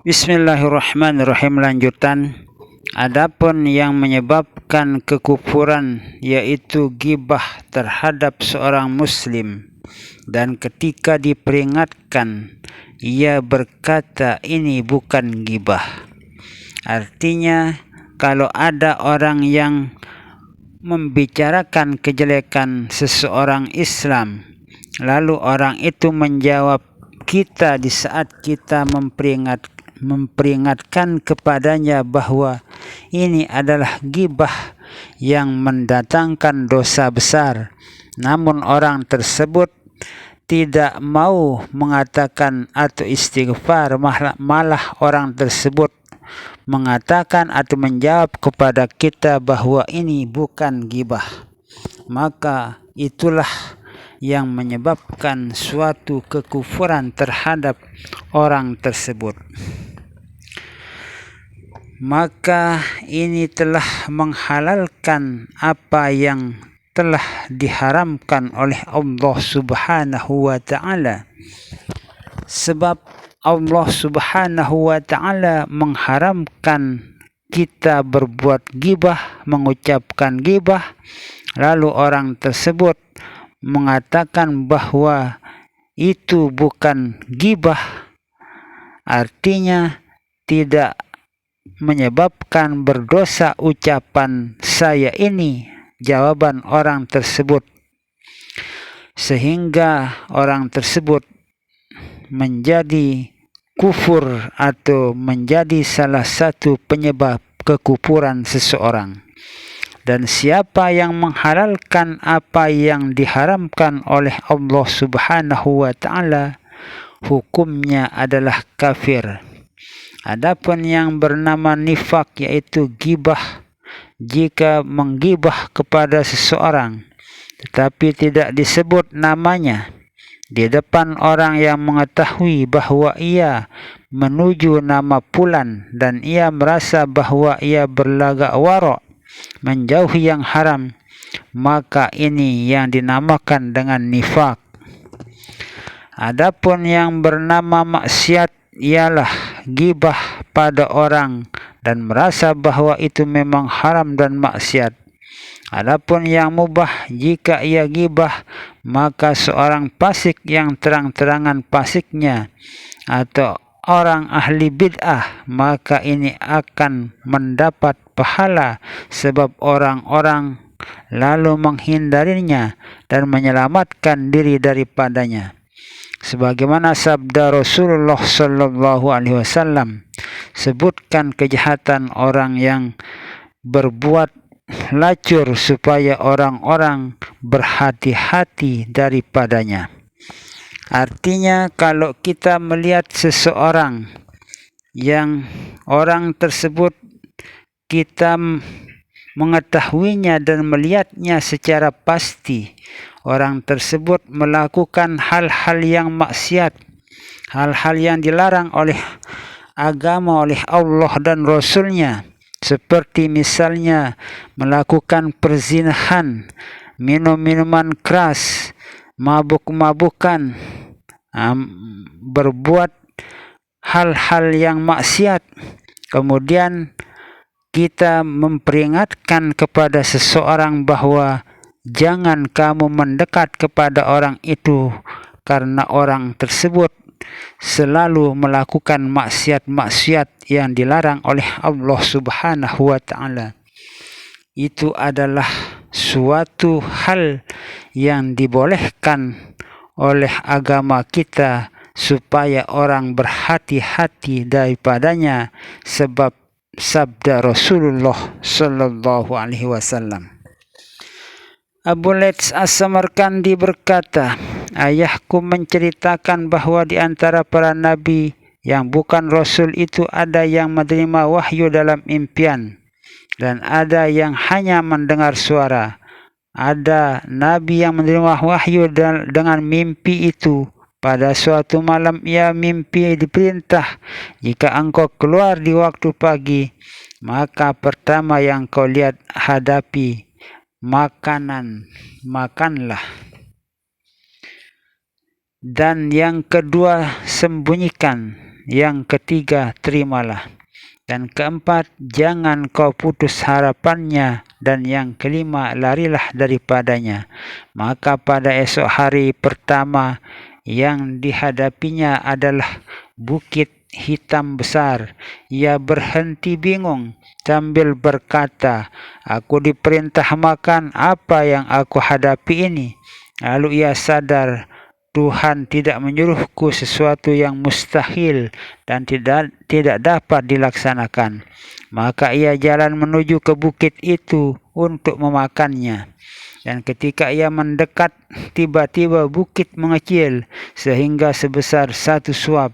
Bismillahirrahmanirrahim. Lanjutan. Adapun yang menyebabkan kekufuran yaitu ghibah terhadap seorang muslim, dan ketika diperingatkan ia berkata ini bukan ghibah. Artinya kalau ada orang yang membicarakan kejelekan seseorang Islam, lalu orang itu menjawab kita di saat kita memperingatkan kepadanya bahwa ini adalah ghibah yang mendatangkan dosa besar, namun orang tersebut tidak mau mengatakan atau istighfar, malah orang tersebut mengatakan atau menjawab kepada kita bahwa ini bukan ghibah, maka itulah yang menyebabkan suatu kekufuran terhadap orang tersebut. Maka ini telah menghalalkan apa yang telah diharamkan oleh Allah Subhanahu wa ta'ala. Sebab Allah Subhanahu wa ta'ala mengharamkan kita berbuat ghibah, mengucapkan ghibah, lalu orang tersebut mengatakan bahwa itu bukan ghibah, artinya tidak menyebabkan berdosa ucapan saya ini, jawaban orang tersebut, sehingga orang tersebut menjadi kufur atau menjadi salah satu penyebab kekufuran seseorang. Dan siapa yang menghalalkan apa yang diharamkan oleh Allah Subhanahu wa ta'ala, hukumnya adalah kafir. Adapun yang bernama nifak yaitu ghibah, jika menggibah kepada seseorang tetapi tidak disebut namanya di depan orang yang mengetahui bahwa ia menuju nama fulan dan ia merasa bahwa ia berlagak warok, menjauhi yang haram, maka ini yang dinamakan dengan nifak. Adapun yang bernama maksiat ialah ghibah pada orang dan merasa bahwa itu memang haram dan maksiat. Adapun yang mubah, jika ia ghibah, maka seorang fasik yang terang-terangan fasiknya atau orang ahli bid'ah, maka ini akan mendapat pahala sebab orang-orang lalu menghindarinya dan menyelamatkan diri daripadanya. Sebagaimana sabda Rasulullah sallallahu alaihi wasallam, sebutkan kejahatan orang yang berbuat lacur supaya orang-orang berhati-hati daripadanya. Artinya kalau kita melihat seseorang yang orang tersebut kita mengetahuinya dan melihatnya secara pasti, orang tersebut melakukan hal-hal yang maksiat, hal-hal yang dilarang oleh agama, oleh Allah dan Rasulnya, seperti misalnya melakukan perzinahan, minum minuman keras, mabuk-mabukan, berbuat hal-hal yang maksiat, kemudian kita memperingatkan kepada seseorang bahwa jangan kamu mendekat kepada orang itu karena orang tersebut selalu melakukan maksiat-maksiat yang dilarang oleh Allah Subhanahu wa ta'ala. Itu adalah suatu hal yang dibolehkan oleh agama kita supaya orang berhati-hati daripadanya, sebab sabda Rasulullah sallallahu alaihi wasallam. Abu Laits As-Samarkandi berkata, ayahku menceritakan bahwa di antara para nabi yang bukan rasul itu ada yang menerima wahyu dalam impian dan ada yang hanya mendengar suara. Ada nabi yang menerima wahyu dengan mimpi itu. Pada suatu malam ia mimpi diperintah, jika engkau keluar di waktu pagi, maka pertama yang kau lihat hadapi makanan, makanlah. Dan yang kedua sembunyikan. yang ketiga, terimalah. Dan keempat, jangan kau putus harapannya. Dan yang kelima, larilah daripadanya. Maka pada esok hari pertama yang dihadapinya adalah bukit hitam besar. Ia berhenti bingung sambil berkata, aku diperintah makan, apa yang aku hadapi ini? Lalu ia sadar Tuhan tidak menyuruhku sesuatu yang mustahil dan tidak dapat dilaksanakan. Maka ia jalan menuju ke bukit itu untuk memakannya. Dan ketika ia mendekat, tiba-tiba bukit mengecil sehingga sebesar 1 suap.